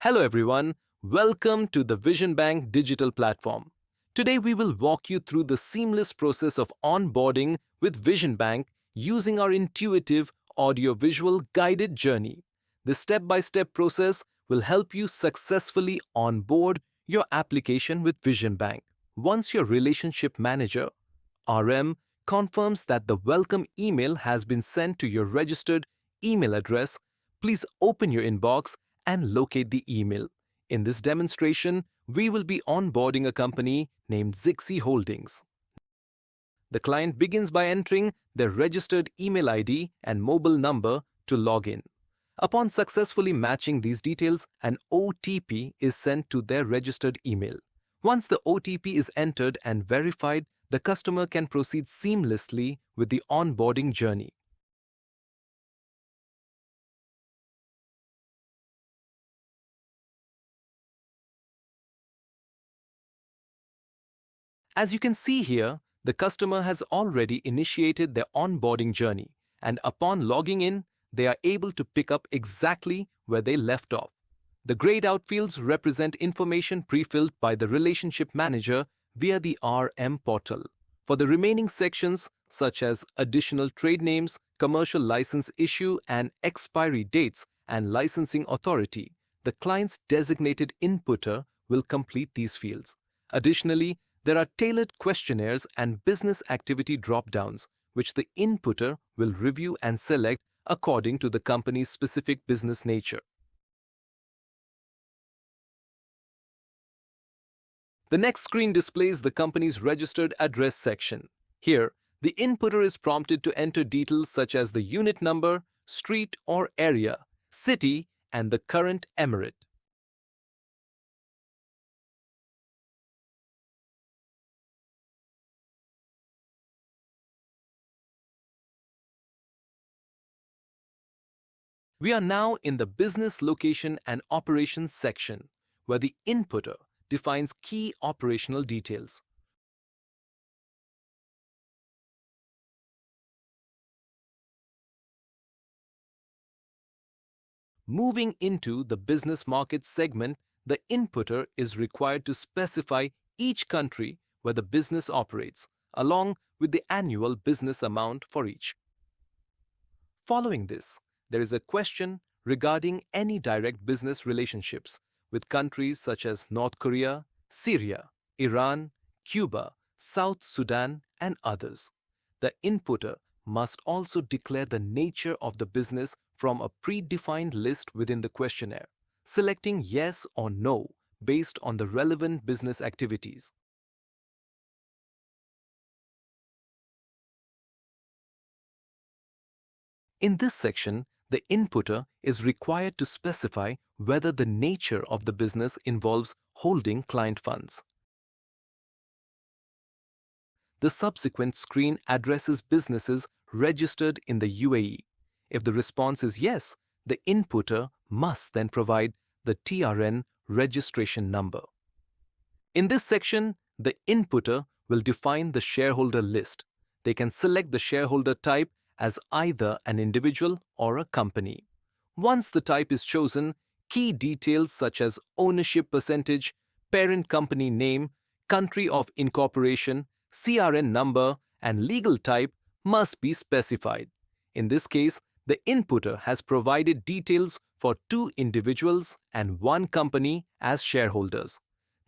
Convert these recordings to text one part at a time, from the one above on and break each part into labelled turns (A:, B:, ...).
A: Hello everyone, welcome to the Vision Bank digital platform. Today we will walk you through the seamless process of onboarding with Vision Bank using our intuitive audio-visual guided journey. This step-by-step process will help you successfully onboard your application with Vision Bank. Once your relationship manager, RM, confirms that the welcome email has been sent to your registered email address, please open your inbox and locate the email. In this demonstration, we will be onboarding a company named Zixi Holdings. The client begins by entering their registered email ID and mobile number to log in. Upon successfully matching these details, an OTP is sent to their registered email. Once the OTP is entered and verified, the customer can proceed seamlessly with the onboarding journey. As you can see here, the customer has already initiated their onboarding journey, and upon logging in, they are able to pick up exactly where they left off. The grayed out fields represent information pre-filled by the relationship manager via the RM portal. For the remaining sections, such as additional trade names, commercial license issue and expiry dates, and licensing authority, the client's designated inputter will complete these fields. Additionally, there are tailored questionnaires and business activity drop-downs, which the inputter will review and select according to the company's specific business nature. The next screen displays the company's registered address section. Here, the inputter is prompted to enter details such as the unit number, street or area, city, and the current emirate. We are now in the Business Location and Operations section, where the inputter defines key operational details. Moving into the Business Market segment, the inputter is required to specify each country where the business operates, along with the annual business amount for each. Following this, there is a question regarding any direct business relationships with countries such as North Korea, Syria, Iran, Cuba, South Sudan, and others. The inputter must also declare the nature of the business from a predefined list within the questionnaire, selecting yes or no based on the relevant business activities. In this section, the inputter is required to specify whether the nature of the business involves holding client funds. The subsequent screen addresses businesses registered in the UAE. If the response is yes, the inputter must then provide the TRN registration number. In this section, the inputter will define the shareholder list. They can select the shareholder type as either an individual or a company. Once the type is chosen, key details such as ownership percentage, parent company name, country of incorporation, CRN number, and legal type must be specified. In this case, the inputter has provided details for 2 individuals and 1 company as shareholders.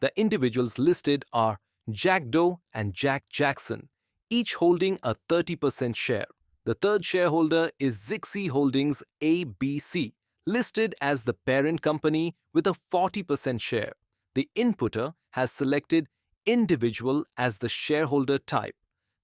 A: The individuals listed are Jack Doe and Jack Jackson, each holding a 30% share. The third shareholder is Zixi Holdings ABC, listed as the parent company with a 40% share. The inputter has selected individual as the shareholder type.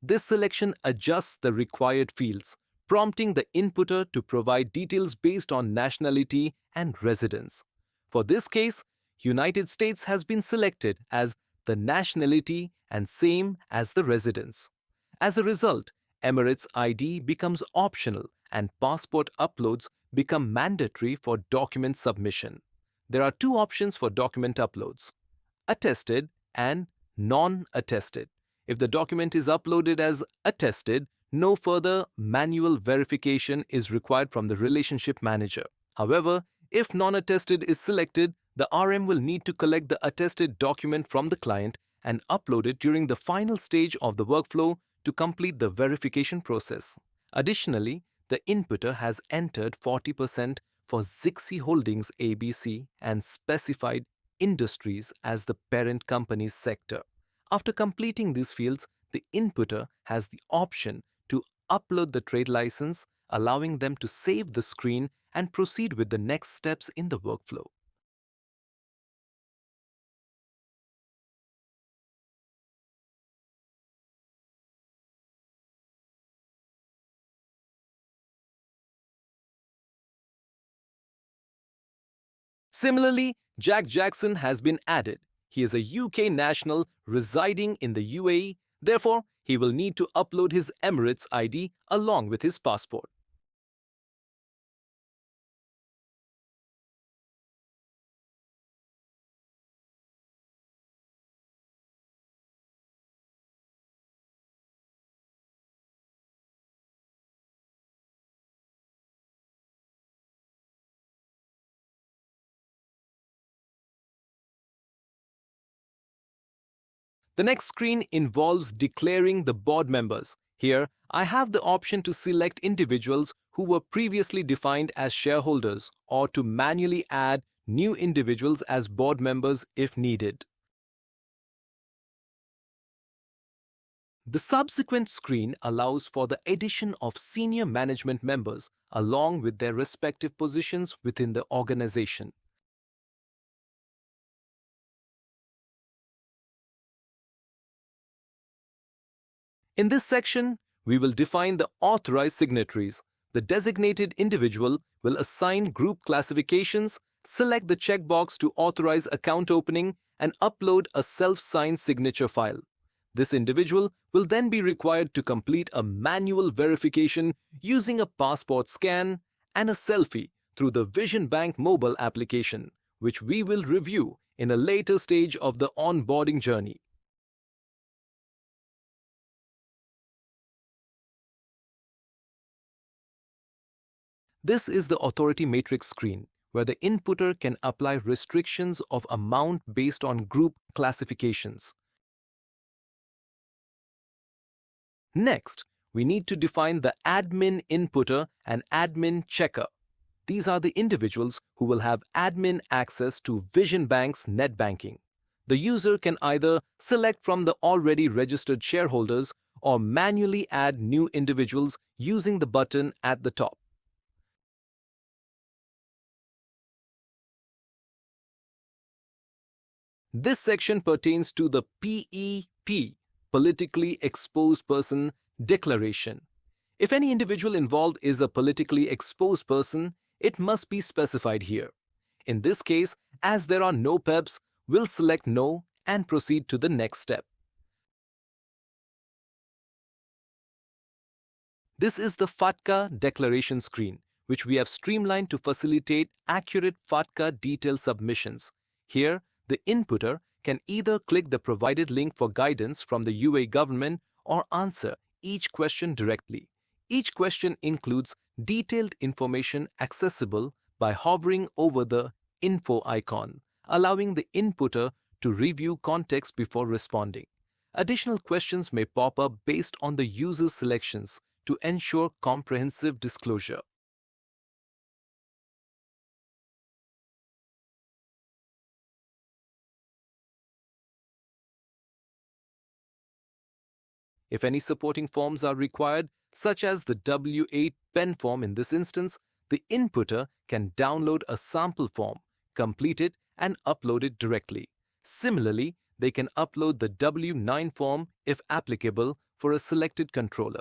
A: This selection adjusts the required fields, prompting the inputter to provide details based on nationality and residence. For this case, United States has been selected as the nationality and same as the residence. As a result, Emirates ID becomes optional and passport uploads become mandatory for document submission. There are 2 options for document uploads: attested and non-attested. If the document is uploaded as attested, no further manual verification is required from the relationship manager. However, if non-attested is selected, The RM will need to collect the attested document from the client and upload it during the final stage of the workflow to complete the verification process. Additionally, the inputter has entered 40% for Zixi Holdings ABC and specified industries as the parent company's sector. After completing these fields, the inputter has the option to upload the trade license, allowing them to save the screen and proceed with the next steps in the workflow. Similarly, Jack Jackson has been added. He is a UK national residing in the UAE, therefore, he will need to upload his Emirates ID along with his passport. The next screen involves declaring the board members. Here, I have the option to select individuals who were previously defined as shareholders or to manually add new individuals as board members if needed. The subsequent screen allows for the addition of senior management members along with their respective positions within the organization. In this section, we will define the authorized signatories. The designated individual will assign group classifications, select the checkbox to authorize account opening, and upload a self-signed signature file. This individual will then be required to complete a manual verification using a passport scan and a selfie through the Vision Bank mobile application, which we will review in a later stage of the onboarding journey. This is the authority matrix screen, where the inputter can apply restrictions of amount based on group classifications. Next, we need to define the admin inputter and admin checker. These are the individuals who will have admin access to Vision Bank's net banking. The user can either select from the already registered shareholders or manually add new individuals using the button at the top. This section pertains to the PEP, Politically Exposed Person Declaration. If any individual involved is a politically exposed person, it must be specified here. In this case, as there are no PEPs, we'll select No and proceed to the next step. This is the FATCA declaration screen, which we have streamlined to facilitate accurate FATCA detail submissions. Here, the inputter can either click the provided link for guidance from the UAE government or answer each question directly. Each question includes detailed information accessible by hovering over the info icon, allowing the inputter to review context before responding. Additional questions may pop up based on the user's selections to ensure comprehensive disclosure. If any supporting forms are required, such as the W8 pen form in this instance, the inputter can download a sample form, complete it, and upload it directly. Similarly, they can upload the W9 form if applicable for a selected controller.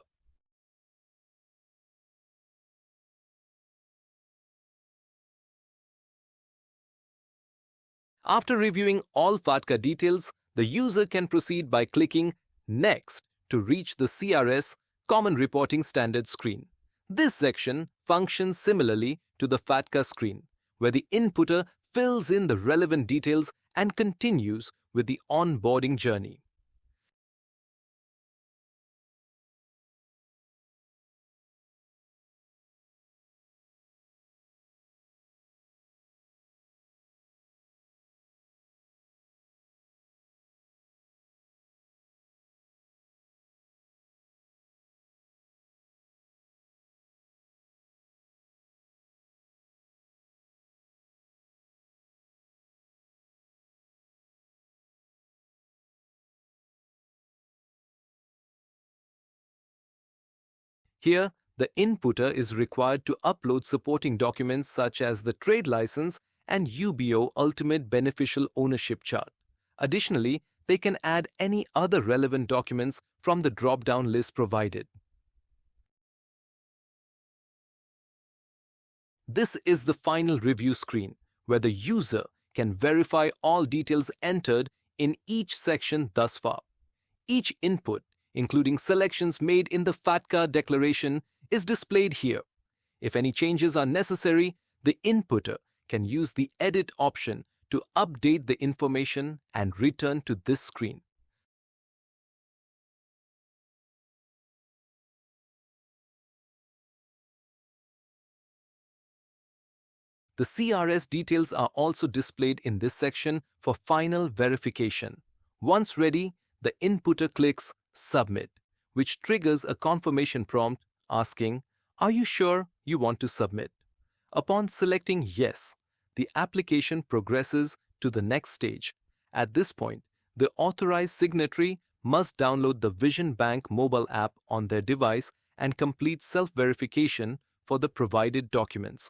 A: After reviewing all FATCA details, the user can proceed by clicking Next to reach the CRS Common Reporting Standard screen. This section functions similarly to the FATCA screen, where the inputter fills in the relevant details and continues with the onboarding journey. Here, the inputter is required to upload supporting documents such as the trade license and UBO Ultimate Beneficial Ownership Chart. Additionally, they can add any other relevant documents from the drop-down list provided. This is the final review screen, where the user can verify all details entered in each section thus far. Each input, including selections made in the FATCA declaration, is displayed here. If any changes are necessary, the inputter can use the Edit option to update the information and return to this screen. The CRS details are also displayed in this section for final verification. Once ready, the inputter clicks Submit, which triggers a confirmation prompt asking, "Are you sure you want to submit?" Upon selecting Yes, the application progresses to the next stage. At this point, the authorized signatory must download the Vision Bank mobile app on their device and complete self-verification for the provided documents.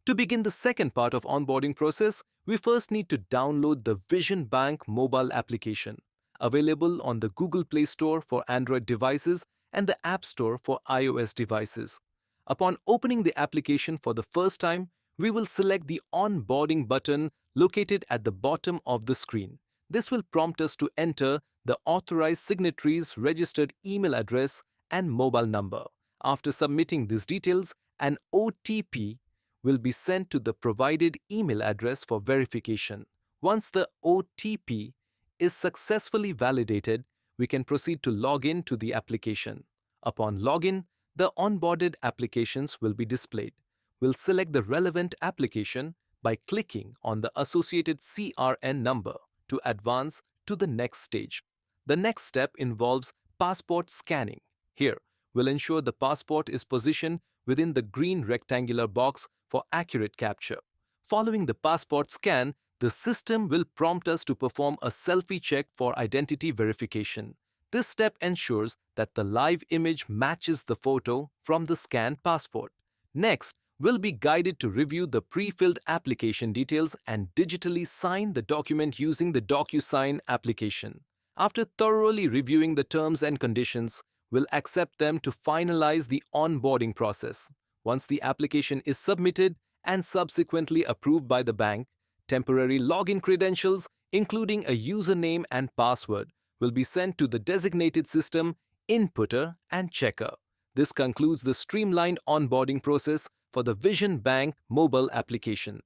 A: To begin the second part of onboarding process, we first need to download the Vision Bank mobile application, available on the Google Play Store for Android devices and the App Store for iOS devices. Upon opening the application for the first time, we will select the Onboarding button located at the bottom of the screen. This will prompt us to enter the authorized signatory's registered email address and mobile number. After submitting these details, an OTP will be sent to the provided email address for verification. Once the OTP is successfully validated, we can proceed to log in to the application. Upon login, the onboarded applications will be displayed. We'll select the relevant application by clicking on the associated CRN number to advance to the next stage. The next step involves passport scanning. Here, we'll ensure the passport is positioned within the green rectangular box for accurate capture. Following the passport scan, the system will prompt us to perform a selfie check for identity verification. This step ensures that the live image matches the photo from the scanned passport. Next, we'll be guided to review the pre-filled application details and digitally sign the document using the DocuSign application. After thoroughly reviewing the terms and conditions, we'll accept them to finalize the onboarding process. Once the application is submitted and subsequently approved by the bank, temporary login credentials, including a username and password, will be sent to the designated system, inputter, and checker. This concludes the streamlined onboarding process for the Vision Bank mobile application.